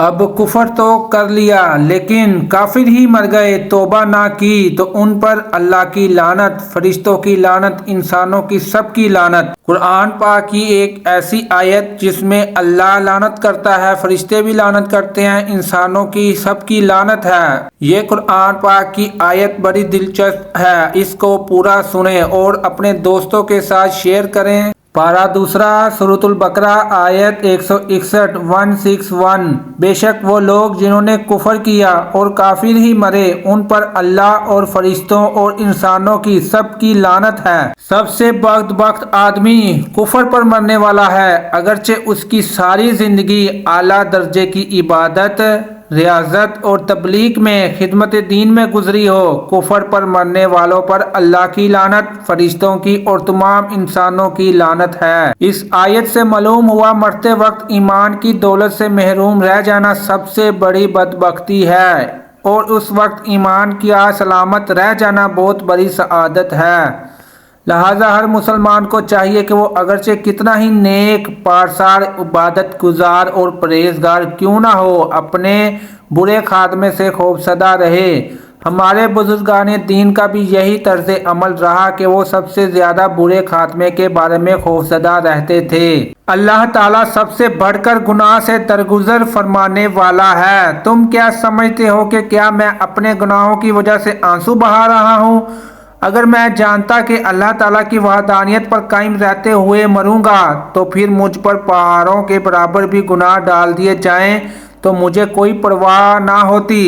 اب کفر تو کر لیا لیکن کافر ہی مر گئے، توبہ نہ کی تو ان پر اللہ کی لعنت، فرشتوں کی لعنت، انسانوں کی سب کی لعنت۔ قرآن پاک کی ایک ایسی آیت جس میں اللہ لعنت کرتا ہے، فرشتے بھی لعنت کرتے ہیں، انسانوں کی سب کی لعنت ہے۔ یہ قرآن پاک کی آیت بڑی دلچسپ ہے، اس کو پورا سنیں اور اپنے دوستوں کے ساتھ شیئر کریں۔ پارہ دوسرا سورۃ البقرہ آیت 161 161۔ بے شک وہ لوگ جنہوں نے کفر کیا اور کافر ہی مرے، ان پر اللہ اور فرشتوں اور انسانوں کی سب کی لعنت ہے۔ سب سے بدبخت آدمی کفر پر مرنے والا ہے، اگرچہ اس کی ساری زندگی اعلیٰ درجے کی عبادت، ریاضت اور تبلیغ میں، خدمت دین میں گزری ہو۔ کفر پر مرنے والوں پر اللہ کی لعنت، فرشتوں کی اور تمام انسانوں کی لعنت ہے۔ اس آیت سے معلوم ہوا مرتے وقت ایمان کی دولت سے محروم رہ جانا سب سے بڑی بدبختی ہے، اور اس وقت ایمان کا سلامت رہ جانا بہت بڑی سعادت ہے۔ لہذا ہر مسلمان کو چاہیے کہ وہ اگرچہ کتنا ہی نیک، پارسال، عبادت گزار اور پرہیزگار کیوں نہ ہو، اپنے برے خاتمے سے خوفزدہ رہے۔ ہمارے بزرگان دین کا بھی یہی طرز عمل رہا کہ وہ سب سے زیادہ برے خاتمے کے بارے میں خوفزدہ رہتے تھے۔ اللہ تعالیٰ سب سے بڑھ کر گناہ سے درگزر فرمانے والا ہے۔ تم کیا سمجھتے ہو کہ کیا میں اپنے گناہوں کی وجہ سے آنسو بہا رہا ہوں؟ اگر میں جانتا کہ اللہ تعالیٰ کی وحدانیت پر قائم رہتے ہوئے مروں گا تو پھر مجھ پر پہاڑوں کے برابر بھی گناہ ڈال دیے جائیں تو مجھے کوئی پرواہ نہ ہوتی،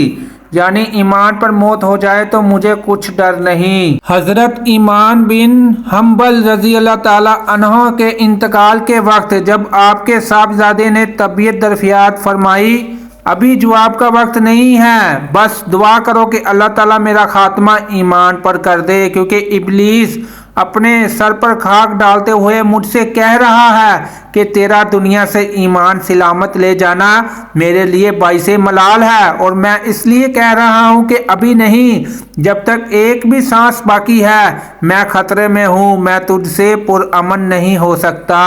یعنی ایمان پر موت ہو جائے تو مجھے کچھ ڈر نہیں۔ حضرت ایمان بن حنبل رضی اللہ تعالیٰ عنہ کے انتقال کے وقت جب آپ کے صاحبزادے نے طبیعت درفیات فرمائی، ابھی جواب کا وقت نہیں ہے، بس دعا کرو کہ اللہ تعالیٰ میرا خاتمہ ایمان پر کر دے، کیونکہ ابلیس اپنے سر پر خاک ڈالتے ہوئے مجھ سے کہہ رہا ہے کہ تیرا دنیا سے ایمان سلامت لے جانا میرے لیے باعث ملال ہے، اور میں اس لیے کہہ رہا ہوں کہ ابھی نہیں، جب تک ایک بھی سانس باقی ہے میں خطرے میں ہوں، میں تجھ سے پرامن نہیں ہو سکتا۔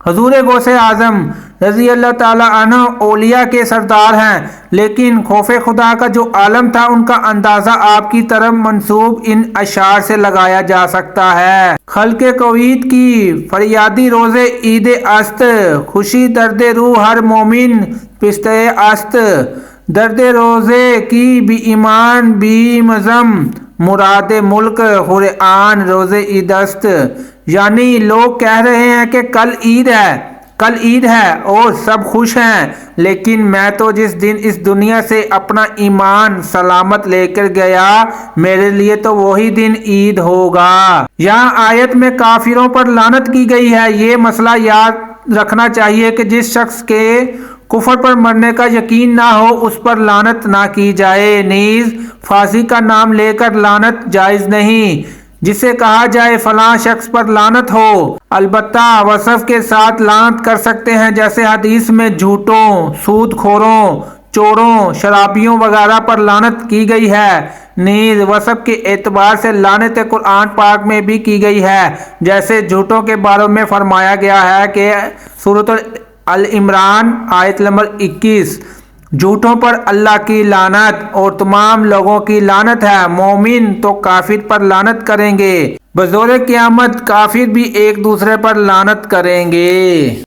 حضور غوث اعظم رضی اللہ تعالیٰ عنہ اولیاء کے سردار ہیں، لیکن خوف خدا کا جو عالم تھا ان کا اندازہ آپ کی طرف منسوب ان اشعار سے لگایا جا سکتا ہے۔ خلق کویت کی فریادی روز عید است، خوشی درد روح ہر مومن پستہ است، درد روزے کی بھی ایمان بھی مزم، مراد ملک قرآن روز عید است۔ یعنی لوگ کہہ رہے ہیں کہ کل عید ہے اور سب خوش ہیں، لیکن میں تو جس دن اس دنیا سے اپنا ایمان سلامت لے کر گیا میرے لیے تو وہی دن عید ہوگا۔ یہاں آیت میں کافروں پر لعنت کی گئی ہے۔ یہ مسئلہ یاد رکھنا چاہیے کہ جس شخص کے کفر پر مرنے کا یقین نہ ہو اس پر لعنت نہ کی جائے، نیز پھانسی کا نام لے کر لعنت جائز نہیں۔ جسے کہا جائے فلاں شخص پر لعنت ہو، البتہ وصف کے ساتھ لعنت کر سکتے ہیں، جیسے حدیث میں جھوٹوں، سود خوروں، چوروں، شرابیوں وغیرہ پر لعنت کی گئی ہے۔ نیز وصف کے اعتبار سے لعنت قرآن پاک میں بھی کی گئی ہے، جیسے جھوٹوں کے بارے میں فرمایا گیا ہے کہ سورۃ ال عمران آیت نمبر 21، جھوٹوں پر اللہ کی لعنت اور تمام لوگوں کی لعنت ہے، مومن تو کافر پر لعنت کریں گے، بظور قیامت کافر بھی ایک دوسرے پر لعنت کریں گے۔